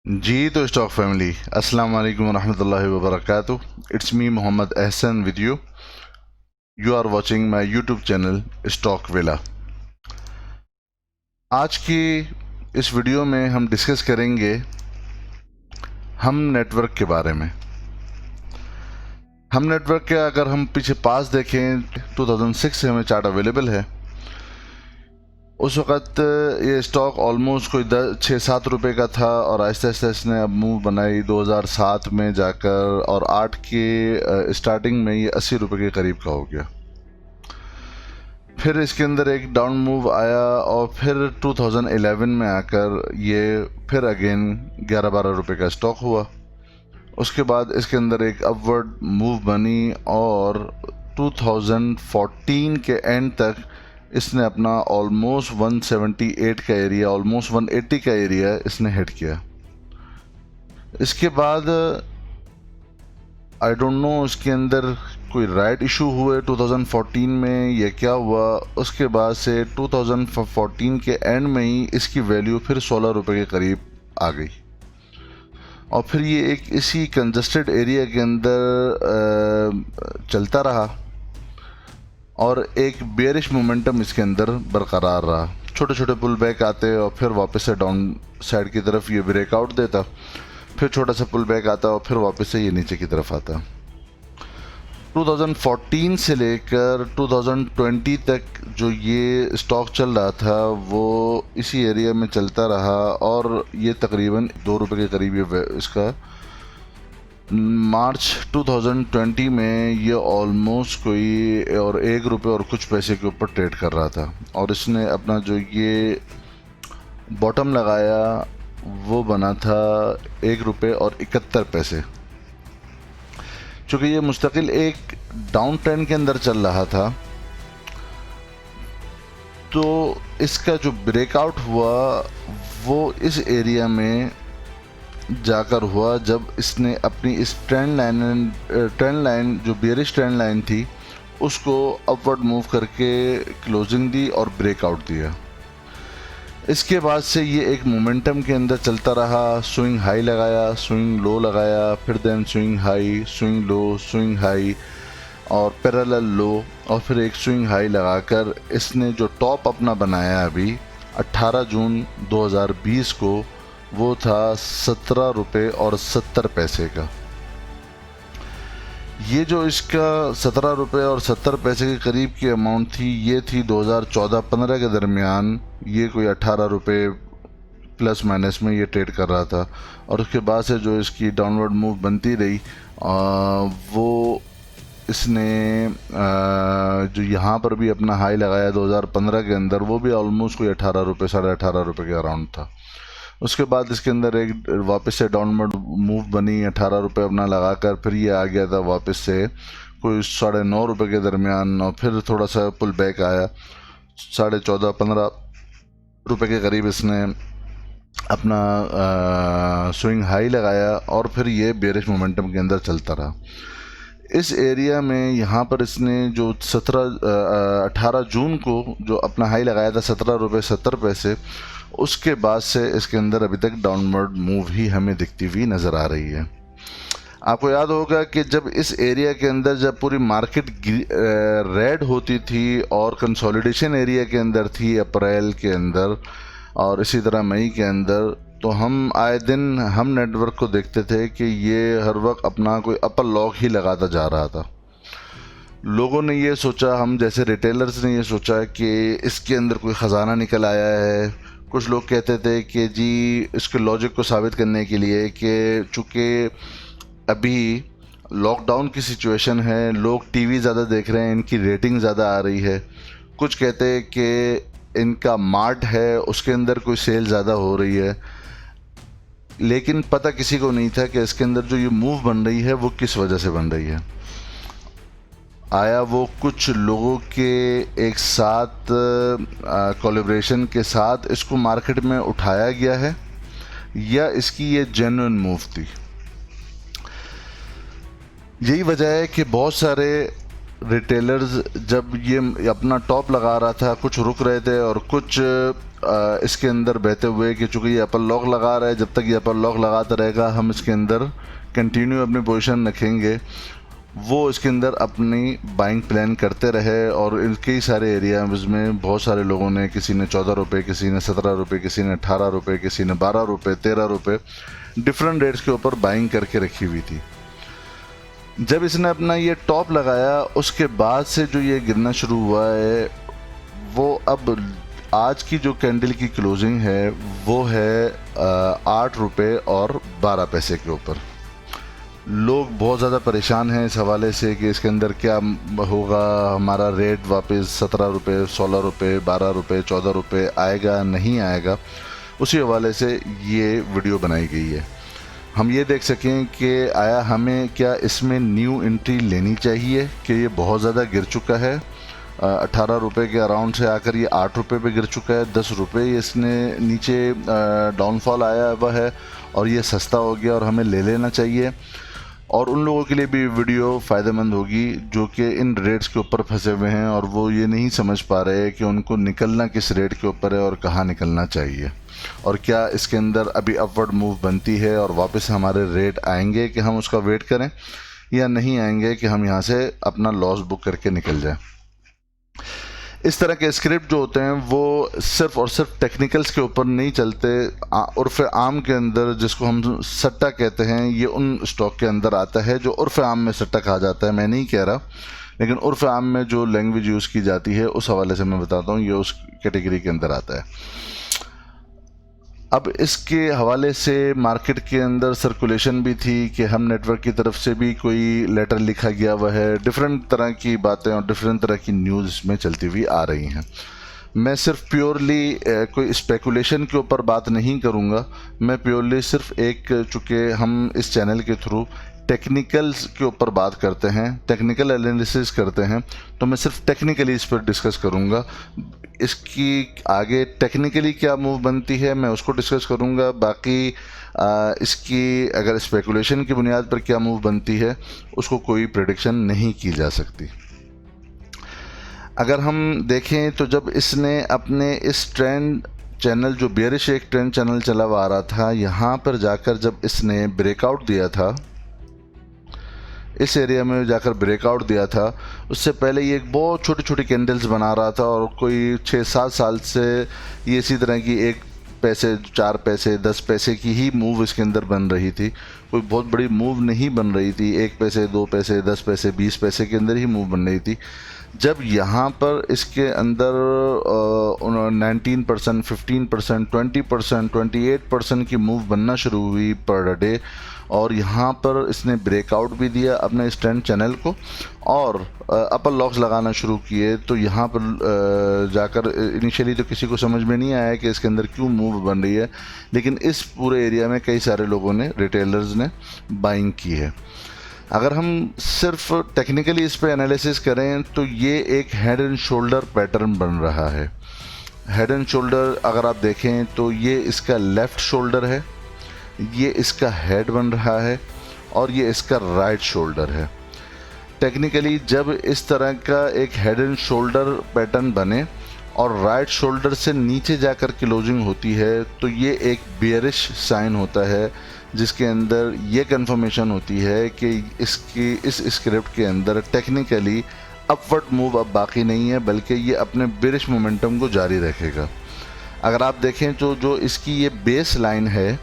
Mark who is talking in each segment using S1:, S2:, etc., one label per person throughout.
S1: जी तो stock family, अस्सलाम वालेकुम रहमतुल्लाहि व बरकातुहू। It's me Mohammad Ehsan with you. You are watching my YouTube channel stock villa. आज की इस वीडियो में हम डिस्कस करेंगे हम नेटवर्क के बारे में। हम नेटवर्क के अगर हम पीछे पास देखें 2006 से हमें चार्ट अवेलेबल है। उस वक़्त ये स्टॉक ऑलमोस्ट कोई 6-7 रुपये का था और आहिस्ता आहिस्ता इसने अब मूव बनाई 2007 में जाकर, और 8 के स्टार्टिंग में ये 80 रुपये के करीब का हो गया। फिर इसके अंदर एक डाउन मूव आया और फिर 2011 में आकर ये फिर अगेन 11-12 रुपये का स्टॉक हुआ। उसके बाद इसके अंदर एक अपवर्ड मूव बनी और 2014 के एंड तक इसने अपना ऑलमोस्ट 178 का एरिया, ऑलमोस्ट 180 का एरिया इसने हिट किया। इसके बाद आई डोंट नो इसके अंदर कोई राइट इशू हुए 2014 में या क्या हुआ। उसके बाद से 2014 के एंड में ही इसकी वैल्यू फिर 16 रुपये के करीब आ गई और फिर ये एक इसी कंजस्टेड एरिया के अंदर चलता रहा और एक बेरिश मोमेंटम इसके अंदर बरकरार रहा। छोटे छोटे पुल बैक आते और फिर वापस से डाउन साइड की तरफ ये ब्रेकआउट देता, फिर छोटा सा पुल बैक आता और फिर वापस से ये नीचे की तरफ आता। 2014 से लेकर 2020 तक जो ये स्टॉक चल रहा था वो इसी एरिया में चलता रहा और ये तकरीबन 2 रुपये के करीब ये इसका मार्च 2020 में ये ऑलमोस्ट कोई और 1 रुपये और कुछ पैसे के ऊपर ट्रेड कर रहा था और इसने अपना जो ये बॉटम लगाया वो बना था 1 रुपये और 71 पैसे। चूँकि ये मुस्तकिल एक डाउन ट्रेंड के अंदर चल रहा था तो इसका जो ब्रेकआउट हुआ वो इस एरिया में जाकर हुआ जब इसने अपनी इस ट्रेंड लाइन जो बेरिश ट्रेंड लाइन थी उसको अपवर्ड मूव करके क्लोजिंग दी और ब्रेकआउट दिया। इसके बाद से ये एक मोमेंटम के अंदर चलता रहा, स्विंग हाई लगाया, स्विंग लो लगाया, फिर then swing high, swing low, swing high और पैरेलल लो और फिर एक स्विंग हाई लगाकर इसने जो टॉप अपना बनाया अभी 18 जून 2020 को वो था 17 रुपये और 70 पैसे का। ये जो इसका 17 रुपये और 70 पैसे के करीब की अमाउंट थी ये थी 2014-15 के दरमियान। ये कोई 18 रुपये प्लस माइनस में ये ट्रेड कर रहा था और उसके बाद से जो इसकी डाउनवर्ड मूव बनती रही वो इसने जो यहाँ पर भी अपना हाई लगाया 2015 के अंदर वो भी ऑलमोस्ट कोई 18 रुपये 18.5 रुपये के अराउंड था। उसके बाद इसके अंदर एक वापस से डाउनवर्ड मूव बनी 18 रुपये अपना लगाकर, फिर ये आ गया था वापस से कोई 9.5 रुपये के दरमियान और फिर थोड़ा सा पुल बैक आया 14.5-15 रुपये के करीब इसने अपना स्विंग हाई लगाया और फिर ये बेरिश मोमेंटम के अंदर चलता रहा। इस एरिया में यहाँ पर इसने जो 18 जून को जो अपना हाई लगाया था 17 रुपये 70 पैसे, उसके बाद से इसके अंदर अभी तक डाउनवर्ड मूव ही हमें दिखती हुई नज़र आ रही है। आपको याद होगा कि जब इस एरिया के अंदर जब पूरी मार्केट रेड होती थी और कंसोलिडेशन एरिया के अंदर थी अप्रैल के अंदर और इसी तरह मई के अंदर, तो हम आए दिन हम नेटवर्क को देखते थे कि ये हर वक्त अपना कोई अपर लॉक ही लगाता जा रहा था। लोगों ने ये सोचा, हम जैसे रिटेलर्स ने ये सोचा कि इसके अंदर कोई ख़जाना निकल आया है। कुछ लोग कहते थे कि जी इसके लॉजिक को साबित करने के लिए कि चूँकि अभी लॉकडाउन की सिचुएशन है, लोग टीवी ज़्यादा देख रहे हैं, इनकी रेटिंग ज़्यादा आ रही है। कुछ कहते हैं कि इनका मार्ट है उसके अंदर कोई सेल ज़्यादा हो रही है, लेकिन पता किसी को नहीं था कि इसके अंदर जो ये मूव बन रही है वो किस वजह से बन रही है। आया वो कुछ लोगों के एक साथ कोलैबोरेशन के साथ इसको मार्केट में उठाया गया है या इसकी ये जेन्युइन मूव थी। यही वजह है कि बहुत सारे रिटेलर्स जब ये अपना टॉप लगा रहा था, कुछ रुक रहे थे और कुछ इसके अंदर बहते हुए कि चूँकि ये अपर लॉक लगा रहा है, जब तक ये अपर लॉक लगाता रहेगा हम इसके अंदर कंटिन्यू अपनी पोजीशन रखेंगे, वो इसके अंदर अपनी बाइंग प्लान करते रहे। और कई सारे एरियाज में बहुत सारे लोगों ने, किसी ने 14 रुपये, किसी ने 17 रुपये, किसी ने 18 रुपये, किसी ने 12 रुपये, 13 रुपये, डिफरेंट रेट्स के ऊपर बाइंग करके रखी हुई थी। जब इसने अपना ये टॉप लगाया उसके बाद से जो ये गिरना शुरू हुआ है, वो अब आज की जो कैंडल की क्लोजिंग है वो है 8 रुपये और 12 पैसे के ऊपर। लोग बहुत ज़्यादा परेशान हैं इस हवाले से कि इसके अंदर क्या होगा, हमारा रेट वापस 17 रुपये, 16 रुपये, 12 रुपये, 14 रुपये आएगा नहीं आएगा। उसी हवाले से ये वीडियो बनाई गई है, हम ये देख सकें कि आया हमें क्या इसमें न्यू एंट्री लेनी चाहिए कि ये बहुत ज़्यादा गिर चुका है। 18 रुपये के अराउंड से आकर ये 8 रुपये पे गिर चुका है। 10 रुपये इसने नीचे डाउनफॉल आया हुआ है और ये सस्ता हो गया और हमें ले लेना चाहिए। और उन लोगों के लिए भी वीडियो फ़ायदेमंद होगी जो कि इन रेट्स के ऊपर फंसे हुए हैं और वो ये नहीं समझ पा रहे कि उनको निकलना किस रेट के ऊपर है और कहाँ निकलना चाहिए, और क्या इसके अंदर अभी अपवर्ड मूव बनती है और वापस हमारे रेट आएंगे कि हम उसका वेट करें, या नहीं आएंगे कि हम यहाँ से अपना लॉस बुक करके निकल जाएं। इस तरह के स्क्रिप्ट जो होते हैं वो सिर्फ और सिर्फ टेक्निकल्स के ऊपर नहीं चलते। उर्फ़ आम के अंदर जिसको हम सट्टा कहते हैं, ये उन स्टॉक के अंदर आता है जो उर्फ़ आम में सट्टा कहा जाता है। मैं नहीं कह रहा, लेकिन उर्फ़ आम में जो लैंग्वेज यूज़ की जाती है उस हवाले से मैं बताता हूँ, ये उस कैटेगरी के अंदर आता है। अब इसके हवाले से मार्केट के अंदर सर्कुलेशन भी थी कि हम नेटवर्क की तरफ से भी कोई लेटर लिखा गया हुआ है, डिफरेंट तरह की बातें और डिफरेंट तरह की न्यूज़ इसमें चलती हुई आ रही हैं। मैं सिर्फ प्योरली कोई स्पेकुलेशन के ऊपर बात नहीं करूंगा, मैं प्योरली सिर्फ एक, चूँकि हम इस चैनल के थ्रू टेक्निकल्स के ऊपर बात करते हैं, टेक्निकल एनालिसिस करते हैं, तो मैं सिर्फ टेक्निकली इस पर डिस्कस करूंगा। इसकी आगे टेक्निकली क्या मूव बनती है मैं उसको डिस्कस करूंगा, बाकी इसकी अगर स्पेकुलेशन की बुनियाद पर क्या मूव बनती है उसको कोई प्रेडिक्शन नहीं की जा सकती। अगर हम देखें तो जब इसने अपने इस ट्रेंड चैनल, जो बेयरिश एक ट्रेंड चैनल चला हुआ आ रहा था, यहाँ पर जाकर जब इसने ब्रेकआउट दिया था, इस एरिया में जाकर ब्रेकआउट दिया था, उससे पहले ये एक बहुत छोटी छोटी कैंडल्स बना रहा था और कोई 6-7 साल से ये इसी तरह की 1 पैसे, 4 पैसे, 10 पैसे की ही मूव इसके अंदर बन रही थी। कोई बहुत बड़ी मूव नहीं बन रही थी, 1 पैसे, 2 पैसे, 10 पैसे, 20 पैसे के अंदर ही मूव बन रही थी। जब यहाँ पर इसके अंदर 19%, 15%, 20%, 28% की मूव बनना शुरू हुई पर डे, और यहाँ पर इसने ब्रेकआउट भी दिया अपने इस ट्रेंड चैनल को और अपर लॉक्स लगाना शुरू किए, तो यहाँ पर जाकर इनिशियली तो किसी को समझ में नहीं आया कि इसके अंदर क्यों मूव बन रही है, लेकिन इस पूरे एरिया में कई सारे लोगों ने, रिटेलर्स ने बाइंग की है। अगर हम सिर्फ टेक्निकली इस पर एनालिसिस करें तो ये एक हेड एंड शोल्डर पैटर्न बन रहा है। हेड एंड शोल्डर अगर आप देखें तो ये इसका लेफ़्ट शोल्डर है, ये इसका हेड बन रहा है और ये इसका राइट शोल्डर है। टेक्निकली जब इस तरह का एक हेड एंड शोल्डर पैटर्न बने और राइट शोल्डर से नीचे जाकर क्लोजिंग होती है तो ये एक बेयरिश साइन होता है, जिसके अंदर ये कंफर्मेशन होती है कि इसकी इस स्क्रिप्ट के अंदर टेक्निकली अपवर्ड मूव अब बाकी नहीं है, बल्कि ये अपने बेयरिश मोमेंटम को जारी रखेगा। अगर आप देखें तो जो इसकी ये बेस लाइन है,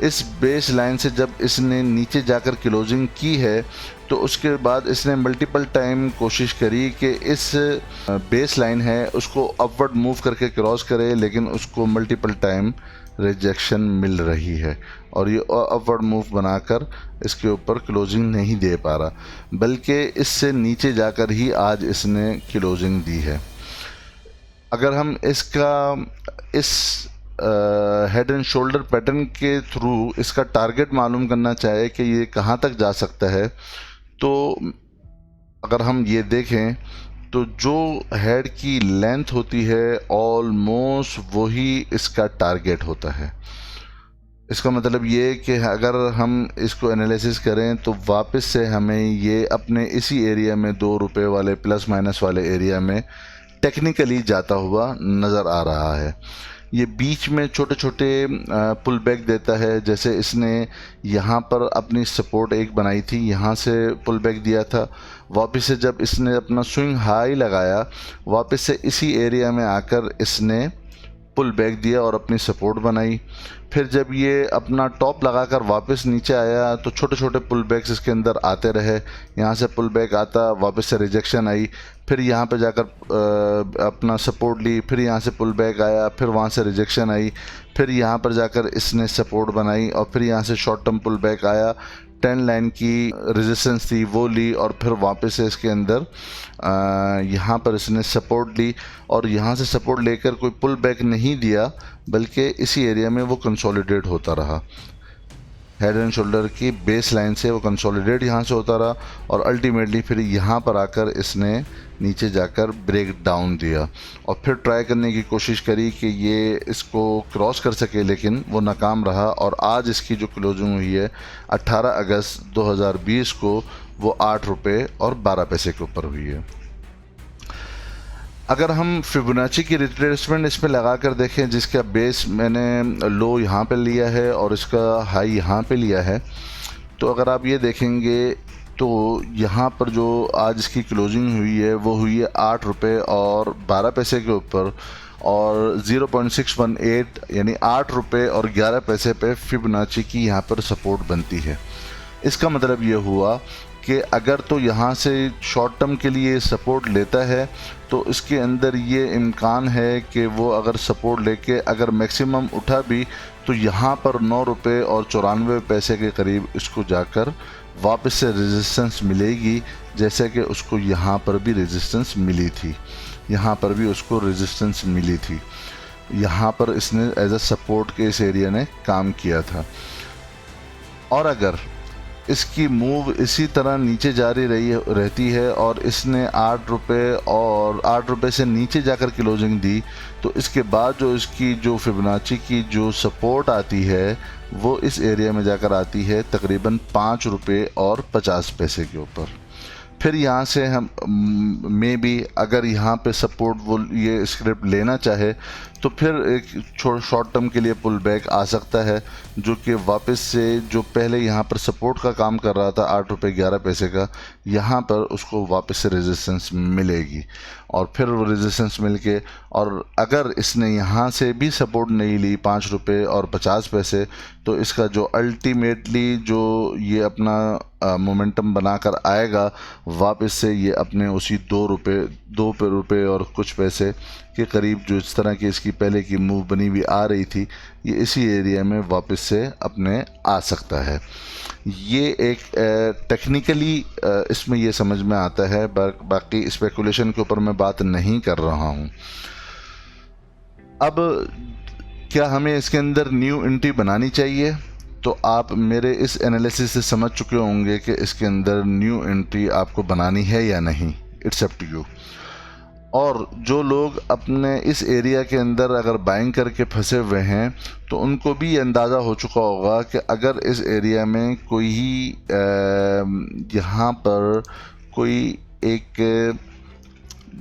S1: इस बेस लाइन से जब इसने नीचे जाकर क्लोजिंग की है तो उसके बाद इसने मल्टीपल टाइम कोशिश करी कि इस बेस लाइन है उसको अपवर्ड मूव करके क्रॉस करे, लेकिन उसको मल्टीपल टाइम रिजेक्शन मिल रही है और ये अपवर्ड मूव बनाकर इसके ऊपर क्लोजिंग नहीं दे पा रहा, बल्कि इससे नीचे जाकर ही आज इसने क्लोजिंग दी है। अगर हम इसका इस हेड एंड शोल्डर पैटर्न के थ्रू इसका टारगेट मालूम करना चाहे कि ये कहाँ तक जा सकता है, तो अगर हम ये देखें तो जो हेड की लेंथ होती है ऑलमोस्ट वही इसका टारगेट होता है। इसका मतलब ये कि अगर हम इसको एनालिसिस करें तो वापस से हमें ये अपने इसी एरिया में 2 रुपए वाले प्लस माइनस वाले एरिया में टेक्निकली जाता हुआ नज़र आ रहा है। ये बीच में छोटे छोटे पुल बैक देता है, जैसे इसने यहाँ पर अपनी सपोर्ट एक बनाई थी, यहाँ से पुल बैक दिया था, वापस से जब इसने अपना स्विंग हाई लगाया वापस से इसी एरिया में आकर इसने पुल बैक दिया और अपनी सपोर्ट बनाई। फिर जब ये अपना टॉप लगाकर वापस नीचे आया तो छोटे छोटे पुल बैक्स इसके अंदर आते रहे, यहाँ से पुल बैक आता, वापस से रिजेक्शन आई, फिर यहाँ पे जाकर अपना सपोर्ट ली, फिर यहाँ से पुल बैक आया, फिर वहाँ से रिजेक्शन आई, फिर यहाँ पर जाकर इसने सपोर्ट बनाई और फिर यहाँ से शॉर्ट टर्म पुल बैक आया, 10 लाइन की रेजिस्टेंस थी वो ली और फिर वापस से इसके अंदर यहाँ पर इसने सपोर्ट ली और यहाँ से सपोर्ट लेकर कोई पुल बैक नहीं दिया, बल्कि इसी एरिया में वो कंसोलिडेट होता रहा। हेड एंड शोल्डर की बेस लाइन से वो कंसोलिडेट यहाँ से होता रहा और अल्टीमेटली फिर यहाँ पर आकर इसने नीचे जाकर ब्रेक डाउन दिया और फिर ट्राई करने की कोशिश करी कि ये इसको क्रॉस कर सके, लेकिन वो नाकाम रहा और आज इसकी जो क्लोजिंग हुई है 18 अगस्त 2020 को वो 8 रुपये और 12 पैसे के ऊपर हुई है। अगर हम फिबोनाची की रिट्रेसमेंट इसमें लगा कर देखें, जिसका बेस मैंने लो यहाँ पे लिया है और इसका हाई यहाँ पे लिया है, तो अगर आप ये देखेंगे तो यहाँ पर जो आज इसकी क्लोजिंग हुई है वो हुई है 8 रुपये और 12 पैसे के ऊपर और 0.618 यानी 8 रुपये और 11 पैसे पे फिबोनाची की यहाँ पर सपोर्ट बनती है। इसका मतलब ये हुआ कि अगर तो यहाँ से शॉर्ट टर्म के लिए सपोर्ट लेता है तो इसके अंदर ये इम्कान है कि वो अगर सपोर्ट लेके अगर मैक्सिमम उठा भी तो यहाँ पर 9 रुपये और 94 पैसे के करीब इसको जाकर वापस से रेजिस्टेंस मिलेगी, जैसे कि उसको यहाँ पर भी रेजिस्टेंस मिली थी, यहाँ पर भी उसको रेजिस्टेंस मिली थी, यहाँ पर इसने एज अ सपोर्ट के इस एरिया ने काम किया था। और अगर इसकी मूव इसी तरह नीचे जारी रहती है और इसने 8 रुपये और 8 रुपये से नीचे जाकर क्लोजिंग दी तो इसके बाद जो इसकी जो फिबोनाची की जो सपोर्ट आती है वो इस एरिया में जाकर आती है तकरीबन 5 रुपये और 50 पैसे के ऊपर। फिर यहाँ से हम मे बी अगर यहाँ पे सपोर्ट वो ये स्क्रिप्ट लेना चाहे तो फिर एक शॉर्ट टर्म के लिए पुल बैक आ सकता है, जो कि वापस से जो पहले यहाँ पर सपोर्ट का काम कर रहा था 8 रुपये 11 पैसे का, यहाँ पर उसको वापस से रेजिस्टेंस मिलेगी और फिर वो रेजिस्टेंस मिल के और अगर इसने यहाँ से भी सपोर्ट नहीं ली 5 रुपये और 50 पैसे तो इसका जो अल्टीमेटली जो ये अपना मोमेंटम बनाकर आएगा वापस से ये अपने उसी 2 रुपये और कुछ पैसे के करीब जो इस तरह की इसकी पहले की मूव बनी हुई आ रही थी, ये इसी एरिया में वापस से अपने आ सकता है। ये एक टेक्निकली इसमें ये समझ में आता है, बाकी स्पेकुलेशन के ऊपर मैं बात नहीं कर रहा हूँ। अब क्या हमें इसके अंदर न्यू एंट्री बनानी चाहिए? तो आप मेरे इस एनालिसिस से समझ चुके होंगे कि इसके अंदर न्यू एंट्री आपको बनानी है या नहीं, इट्स अप टू यू। और जो लोग अपने इस एरिया के अंदर अगर बाइंग करके फंसे हुए हैं तो उनको भी अंदाज़ा हो चुका होगा कि अगर इस एरिया में कोई ही यहाँ पर कोई एक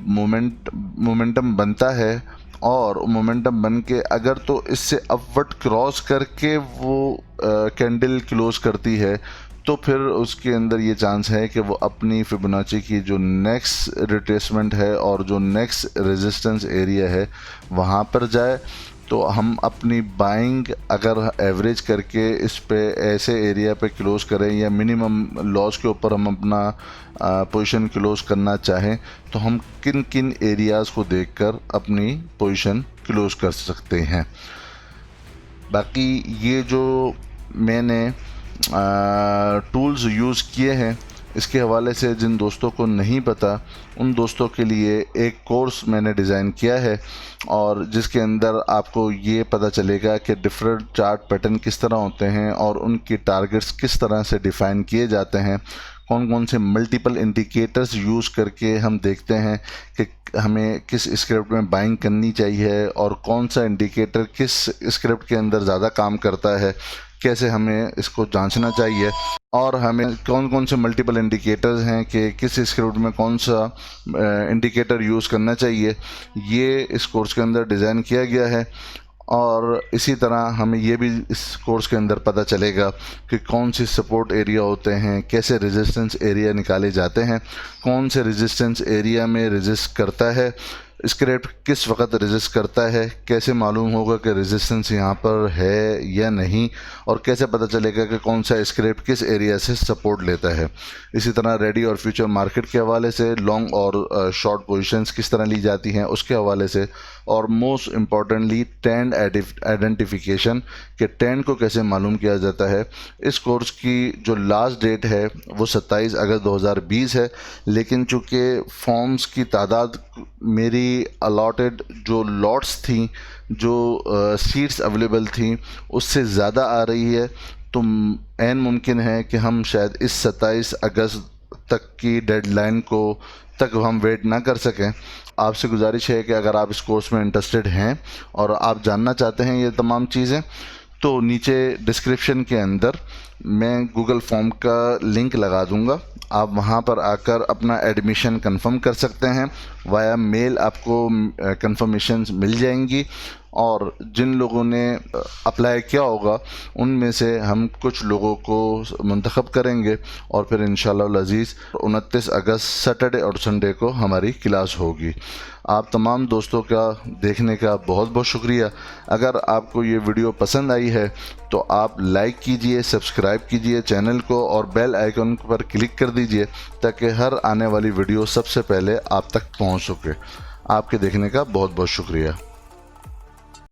S1: मोमेंटम बनता है और मोमेंटम बन के अगर तो इससे अपवर्ड क्रॉस करके वो कैंडल क्लोज करती है तो फिर उसके अंदर ये चांस है कि वो अपनी फिबोनाची की जो नेक्स्ट रिट्रेसमेंट है और जो नेक्स्ट रेजिस्टेंस एरिया है वहाँ पर जाए। तो हम अपनी बाइंग अगर एवरेज करके इस पे ऐसे एरिया पे क्लोज करें या मिनिमम लॉस के ऊपर हम अपना पोजीशन क्लोज करना चाहें तो हम किन किन एरियाज़ को देखकर अपनी पोजीशन क्लोज कर सकते हैं। बाकी ये जो मैंने टूल्स यूज़ किए हैं इसके हवाले से जिन दोस्तों को नहीं पता उन दोस्तों के लिए एक कोर्स मैंने डिज़ाइन किया है और जिसके अंदर आपको ये पता चलेगा कि डिफरेंट चार्ट पैटर्न किस तरह होते हैं और उनकी टारगेट्स किस तरह से डिफ़ाइन किए जाते हैं, कौन कौन से मल्टीपल इंडिकेटर्स यूज़ करके हम देखते हैं कि हमें किस स्क्रिप्ट में बाइंग करनी चाहिए और कौन सा इंडिकेटर किस स्क्रिप्ट के अंदर ज़्यादा काम करता है, कैसे हमें इसको जांचना चाहिए, और हमें कौन कौन से मल्टीपल इंडिकेटर्स हैं कि किस स्क्रिप्ट में कौन सा इंडिकेटर यूज़ करना चाहिए, ये इस कोर्स के अंदर डिज़ाइन किया गया है। और इसी तरह हमें ये भी इस कोर्स के अंदर पता चलेगा कि कौन सी सपोर्ट एरिया होते हैं, कैसे रेजिस्टेंस एरिया निकाले जाते हैं, कौन से रेजिस्टेंस एरिया में रेजिस्ट करता है स्क्रिप्ट, किस वक्त रेजिस्ट करता है, कैसे मालूम होगा कि रेजिस्टेंस यहाँ पर है या नहीं, और कैसे पता चलेगा कि कौन सा स्क्रिप्ट किस एरिया से सपोर्ट लेता है। इसी तरह रेडी और फ्यूचर मार्केट के हवाले से लॉन्ग और शॉर्ट पोजीशंस किस तरह ली जाती हैं उसके हवाले से, और मोस्ट इम्पॉर्टेंटली ट्रेंड आइडेंटिफिकेशन के ट्रेंड को कैसे मालूम किया जाता है। इस कोर्स की जो लास्ट डेट है वो 27 अगस्त 2020 है, लेकिन चूँकि फॉर्म्स की तादाद मेरी अलॉटेड जो लॉट्स थी, जो सीट्स अवेलेबल थी, उससे ज़्यादा आ रही है, तो ऐन मुमकिन है कि हम शायद इस 27 अगस्त तक की डेडलाइन को तक हम वेट ना कर सकें। आपसे गुजारिश है कि अगर आप इस कोर्स में इंटरेस्टेड हैं और आप जानना चाहते हैं ये तमाम चीज़ें, तो नीचे डिस्क्रिप्शन के अंदर मैं गूगल फॉर्म का लिंक लगा दूंगा, आप वहां पर आकर अपना एडमिशन कंफर्म कर सकते हैं। वाया मेल आपको कंफर्मेशन मिल जाएंगी, और जिन लोगों ने अप्लाई किया होगा उनमें से हम कुछ लोगों को मुंतखब करेंगे, और फिर इंशाअल्लाह अज़ीज़ 29 अगस्त सैटरडे और संडे को हमारी क्लास होगी। आप तमाम दोस्तों का देखने का बहुत बहुत शुक्रिया। अगर आपको ये वीडियो पसंद आई है तो आप लाइक कीजिए, सब्सक्राइब कीजिए चैनल को और बेल आइकन पर क्लिक कर दीजिए ताकि हर आने वाली वीडियो सबसे पहले आप तक पहुंच सके। आपके देखने का बहुत बहुत शुक्रिया।